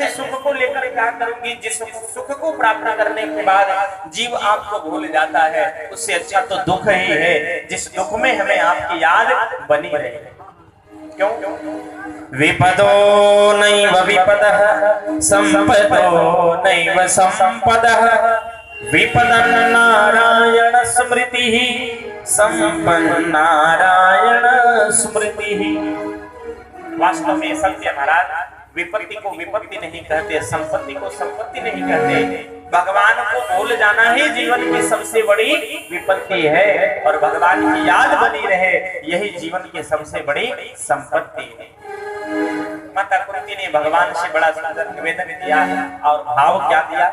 ऐसे सुख को लेकर क्या करूंगी जिस सुख को प्राप्त करने के बाद जीव आपको भूल जाता है। उससे अच्छा तो दुख ही है जिस दुख में हमें आपकी याद बनी रहे। क्यों? विपदो नैव विपदः संपदो नैव संपदः विपदं नारायण स्मृतिः संपन्न नारायण स्मृतिः। वास्तव में सत्य महाराज, विपत्ति को विपत्ति नहीं कहते, संपत्ति को संपत्ति नहीं कहते। भगवान को भूल जाना ही जीवन की सबसे बड़ी विपत्ति है और भगवान की याद बनी रहे यही जीवन की सबसे बड़ी संपत्ति है। माता कुंती ने भगवान से बड़ा सुंदर निवेदन किया और भाव क्या दिया?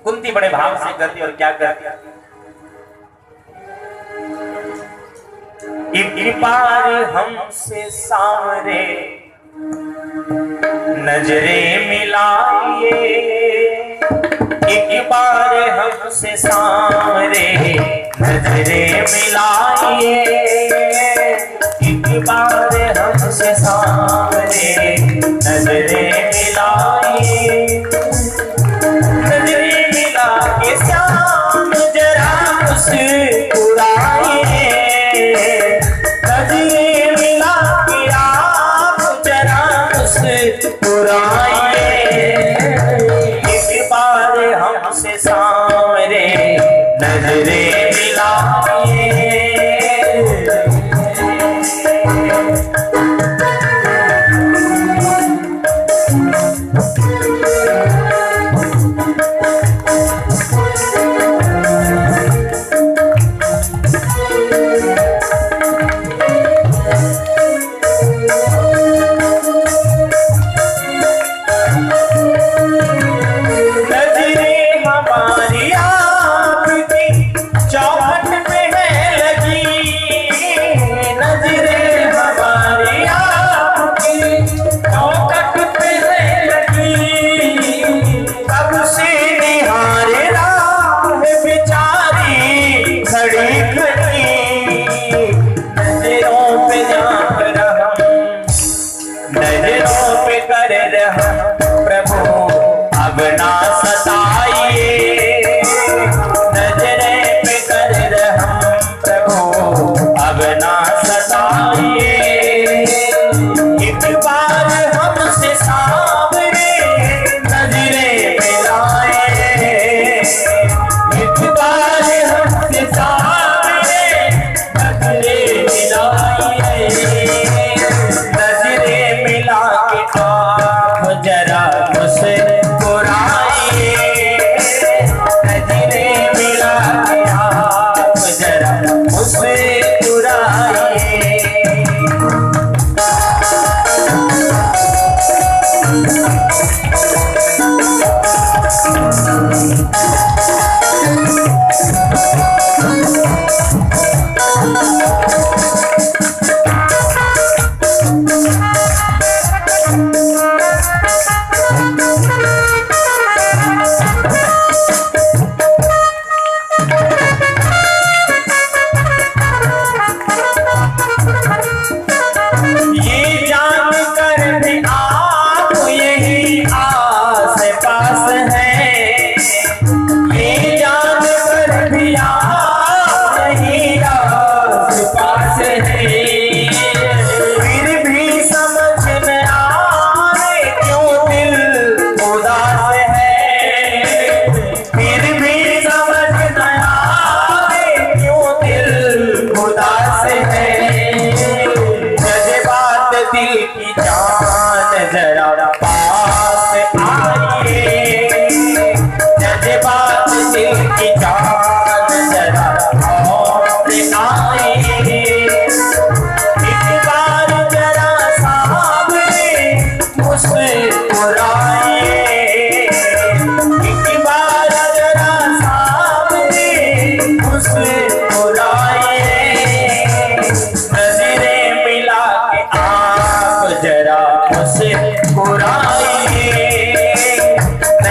कुंती बड़े भाव से करती और क्या करती? एक बार हमसे सामने नजरें मिलाइए, एक बार हमसे सामने नजरें मिलाइए, एक बार हमसे सामने नजरें मिलाइए। नजरें मिला के श्याम जरा मुस्कुराइए, नजरें मिला के आप जरा मुस्कुराइए, एक बार हमसे सामने नजरें मिलाइए।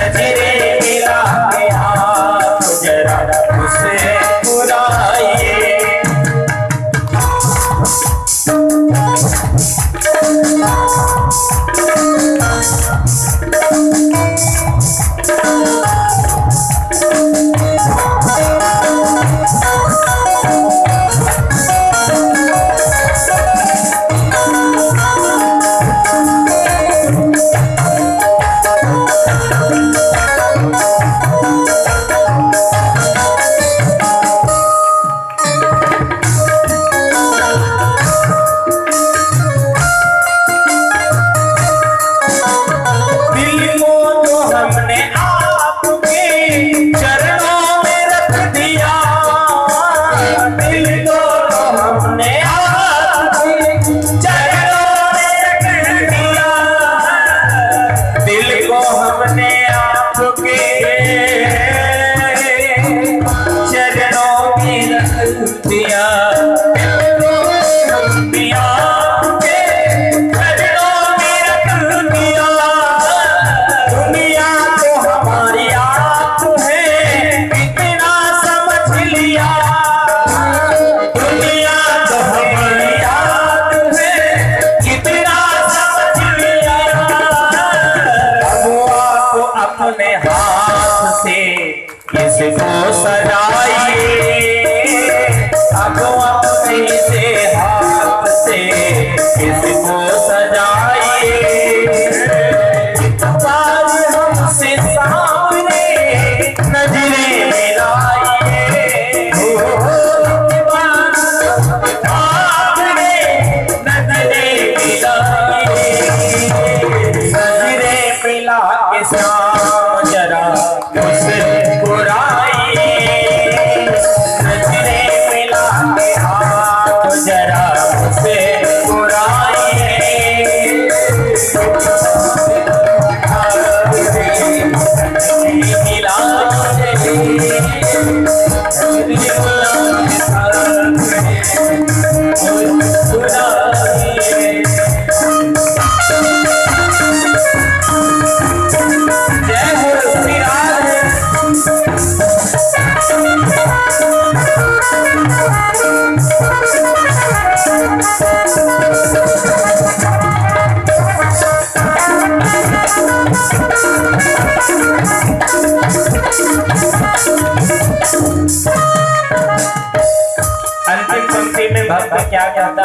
नजरे मिला के आप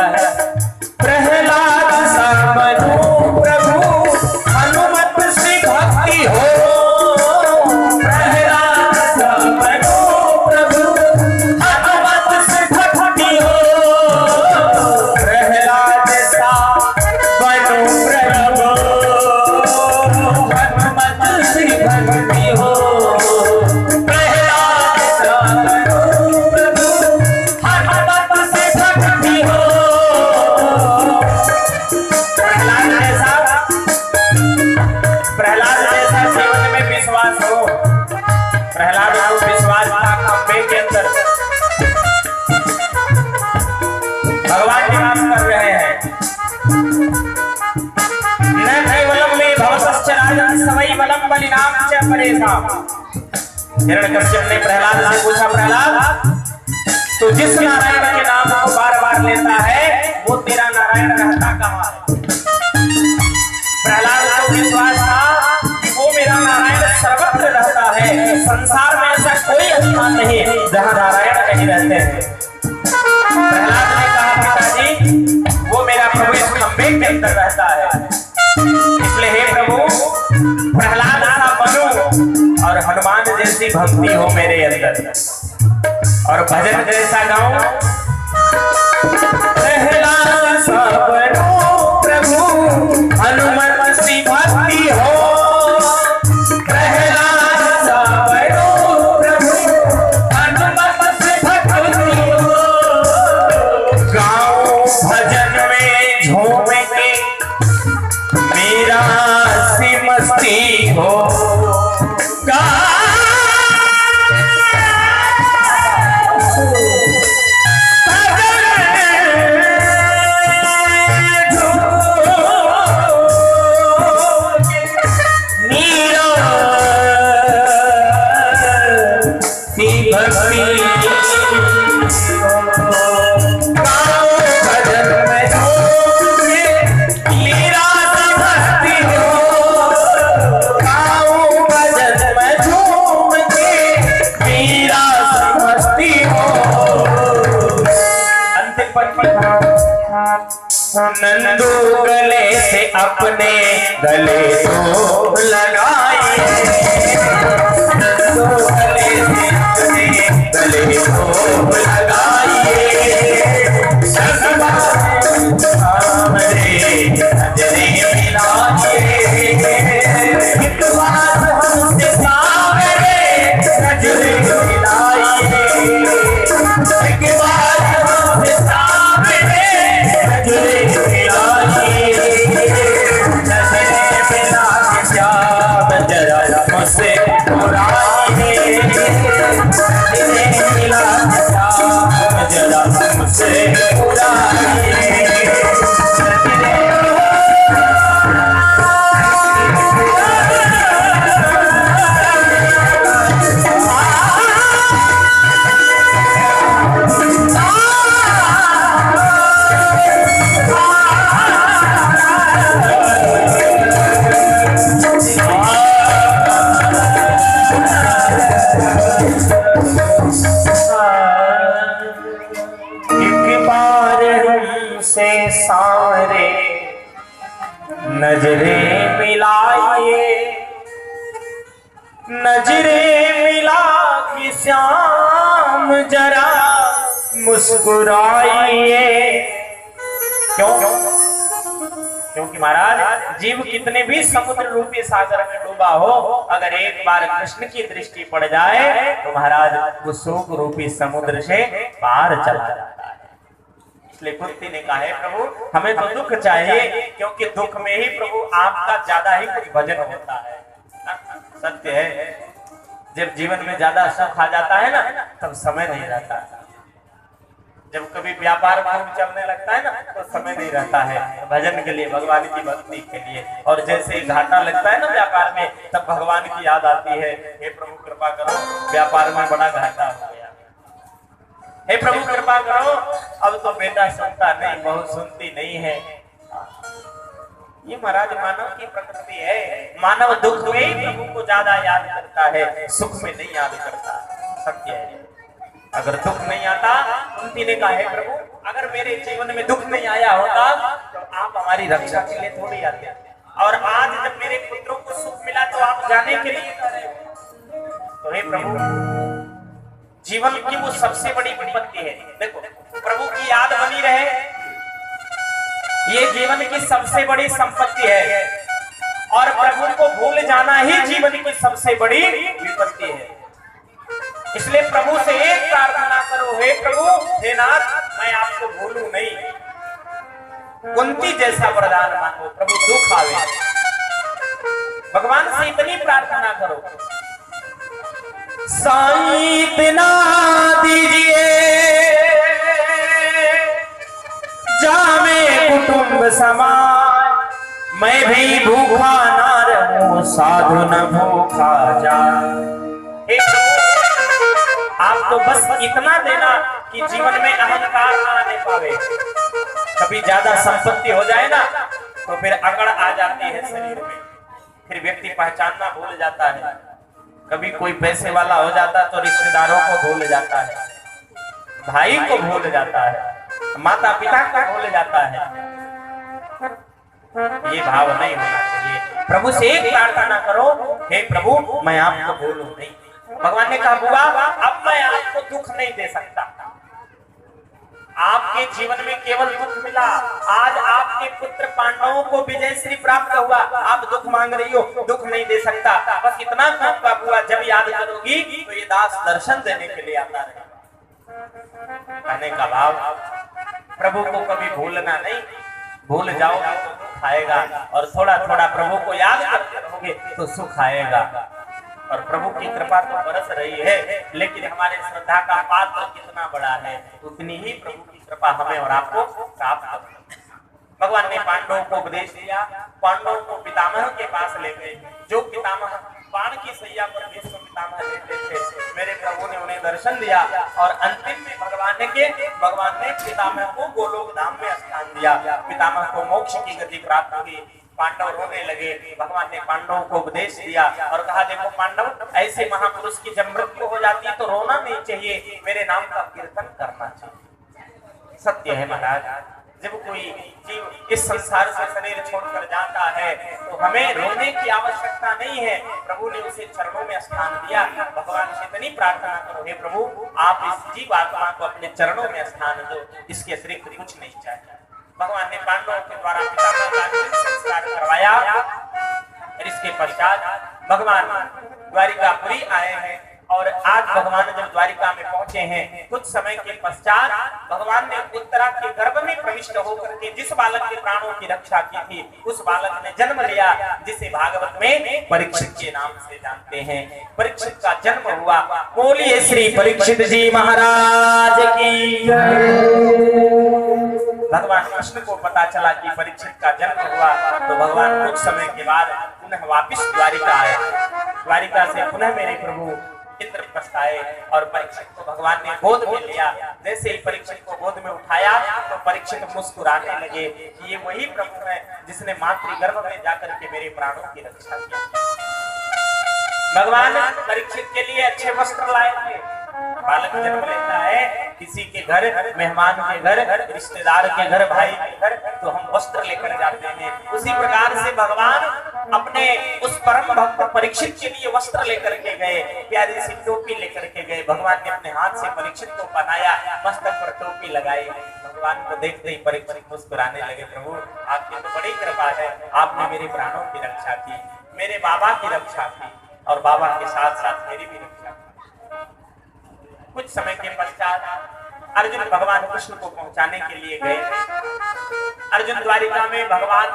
है। प्रहलाद सा बनो प्रभु, हनुमत से भक्ति हो। प्रहलाद सा बनो प्रभु, हनुमत से भक्ति हो। प्रहलाद सा बनो प्रभु, हनुमत से भक्ति हो। प्रहलाद सा बनो प्रभु, हनुमत से भक्ति हो। प्रहलाद जैसा जीवन में विश्वास हो। प्रहलाद को विश्वास था खंबे के अंदर भगवान निवास कर रहे हैं। न केवलम में भवतश्च राजन् सवै बलं बलिनां च परेषां। हिरण्यकश्यप ने प्रहलाद से पूछा, प्रहलाद तो जिस नारायण के नाम को बार बार लेता है वो तेरा नारायण रहता कहाँ है? प्रहलाद को विश्वास था कि वो मेरा नारायण सर्वत्र रहता है। संसार में ऐसा कोई स्थान नहीं जहाँ नारायण नहीं रहते हैं। प्रहलाद ने कहा, पिताजी वो मेरा प्रभु इस खंबे के अंदर रहता है। इसलिए हे प्रभु प्रहलाद सा बनो और हनुमान जैसी भक्ति हो मेरे अंदर और भजन जैसा गाऊं। प्रहलाद सा बनो प्रभु, हनुमत सी भक्ति हो। प्रहलाद सा बनो प्रभु, हनुमत सी भक्ति हो। गाओ भजन में झूम के मेरा सी मस्ती हो। नंदू गले से अपने गले को लगाइए। नंदू गले से अपने गले को लगाइए। सामने नजरें मिलाइए। एक बार हमसे सामने नजरें मिलाइए। एक बार हमसे सामने मुझसे सारे नजरें मिलाइए। नजरें मिला कि श्याम जरा मुस्कुराइए। क्यों? क्योंकि महाराज जीव कितने भी समुद्र रूपी सागर में डूबा हो, अगर एक बार कृष्ण की दृष्टि पड़ जाए तो महाराज वो शोक रूपी समुद्र से पार चला जाता है। इसलिए कुंती ने कहा है, प्रभु हमें तो दुख चाहिए, क्योंकि दुख में ही प्रभु आपका ज्यादा ही कुछ भजन होता है। सत्य है, जब जीवन में ज्यादा सुख आ जाता है ना, तब समय नहीं रहता। जब कभी व्यापार खूब चलने लगता है ना, तो समय नहीं रहता है भजन के लिए, भगवान की भक्ति के लिए। और जैसे घाटा लगता है ना व्यापार में, तब भगवान की याद आती है, हे प्रभु कृपा करो, व्यापार में बड़ा घाटा हो गया, हे प्रभु कृपा करो, अब तो बेटा सुनता नहीं, बहू सुनती नहीं है। ये महाराज मानव की प्रकृति है। मानव दुख में ही प्रभु को ज्यादा याद करता है, सुख में नहीं याद करता। सत्य है। अगर दुख नहीं आता, कुंती ने कहा है प्रभु अगर मेरे जीवन में दुख नहीं आया होता तो आप हमारी रक्षा के लिए थोड़ी आते, और आज जब मेरे पुत्रों को सुख मिला तो आप जाने के लिए कर रहे हो। तो हे प्रभु, जीवन की वो सबसे बड़ी विपत्ति है, देखो प्रभु की याद बनी रहे, ये जीवन की सबसे बड़ी संपत्ति है, और प्रभु को भूल जाना ही जीवन की सबसे बड़ी विपत्ति है। इसलिए प्रभु से एक प्रार्थना करो, हे प्रभु, हे नाथ, मैं आपको भूलूं नहीं। कुंती जैसा वरदान मांगो, प्रभु दुख आवे, भगवान से इतनी प्रार्थना करो, साईं इतना दीजिए जामे कुटुंब समाज, मैं भी भूखा ना रहूं, साधु न भूखा जा। आप तो बस इतना देना कि जीवन में अहंकार ना आने पावे। कभी ज्यादा संपत्ति हो जाए ना तो फिर अकड़ आ जाती है शरीर में, फिर व्यक्ति पहचानना भूल जाता है। कभी कोई पैसे वाला हो जाता तो रिश्तेदारों को भूल जाता है, भाई को भूल जाता है, माता पिता को भूल जाता है। ये भाव नहीं होना चाहिए। प्रभु से एक प्रार्थना करो, हे प्रभु मैं आपको भूलूं नहीं। भगवान ने कहा बुआ अब मैं आपको दुख नहीं दे सकता, आपके जीवन में केवल दुख मिला, आज आपके पुत्र पांडवों को विजय श्री प्राप्त हुआ, आप दुख मांग रही हो, दुख नहीं दे सकता। बस इतना कहूंगा बुआ, जब याद करोगी तो ये दास दर्शन देने के लिए आता रहेगा। कहने का भाव, प्रभु को कभी भूलना नहीं, भूल जाओगे तो दुख आएगा, और थोड़ा थोड़ा प्रभु को याद करते रहोगे तो सुख आएगा। और प्रभु की कृपा तो बरस रही है, लेकिन हमारे श्रद्धा का पात्र कितना बड़ा है, उतनी ही प्रभु की कृपा हमें और आपको प्राप्त होगी। भगवान ने पांडवों को उपदेश दिया, पांडवों को पितामह के पास ले गए, जो पितामह बाण की सैया पर भीष्म पितामह लेते थे, मेरे प्रभु ने उन्हें दर्शन दिया, और अंतिम में भगवान ने पितामह को गोलोक धाम में स्थान दिया, पितामह को मोक्ष की गति प्राप्त हुई। पांडव रोने लगे, भगवान ने पांडवों को उपदेश दिया और कहा देखो पांडव, ऐसे महापुरुष की जब मृत्यु हो जाती है तो रोना नहीं चाहिए, मेरे नाम का कीर्तन करना चाहिए। सत्य है महाराज, जब कोई जीव इस संसार से शरीर छोड़कर जाता है तो हमें रोने की आवश्यकता नहीं है, प्रभु ने उसे चरणों में स्थान दिया। भगवान से इतनी प्रार्थना करो, हे प्रभु आप इस जीव आत्मा को अपने चरणों में स्थान दो, इसके अतिरिक्त कुछ नहीं चाहिए। भगवान ने पांडवों के द्वारा पितामह का अंतिम संस्कार करवाया, और इसके पश्चात भगवान द्वारिकापुरी आए हैं, और आज भगवान जब द्वारिका में पहुंचे हैं, कुछ समय के पश्चात भगवान ने उत्तरा के गर्भ में प्रविष्ट होकर के जिस बालक के प्राणों की रक्षा की थी, उस बालक ने जन्म लिया, जिसे भागवत में परीक्षित के नाम से जानते हैं। परीक्षित का जन्म हुआ, बोलिए श्री परीक्षित जी महाराज की। भगवान कृष्ण को पता चला कि परीक्षित का जन्म हुआ, तो भगवान कुछ समय के बाद पुनः वापिस द्वारिका आए। द्वारिका से पुनः मेरे प्रभु इंद्रप्रस्थ आए, और परीक्षित को भगवान ने गोद में लिया। जैसे ही परीक्षित को गोद में उठाया तो परीक्षित मुस्कुराने लगे कि ये वही प्रभु है जिसने मातृगर्भ में जाकर के मेरे प्राणों की रक्षा की। भगवान परीक्षित के लिए अच्छे वस्त्र लाए थे। बालक जन्म लेता है, किसी के घर, मेहमान के घर, रिश्तेदार के घर, भाई के घर, तो हम वस्त्र लेकर जाते हैं। उसी प्रकार से भगवान अपने उस परम भक्त परीक्षित के लिए वस्त्र लेकर के गए, प्यारी सी टोपी लेकर के गए। भगवान ने अपने हाथ से परीक्षित को पहनाया, मस्तक पर टोपी लगाई। भगवान को देखते ही परीक्षित मुस्कुराने लगे, प्रभु आपकी तो बड़ी कृपा है, आपने मेरे प्राणों की रक्षा की, मेरे बाबा की रक्षा की, और बाबा के साथ साथ मेरी भी रक्षा की। कुछ समय के पश्चात अर्जुन भगवान कृष्ण को पहुंचाने के लिए गए। अर्जुन द्वारिका में भगवान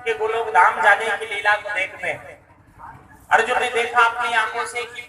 के गोलोक धाम जाने की लीला को देखते हैं। अर्जुन ने देखा अपनी आंखों से कि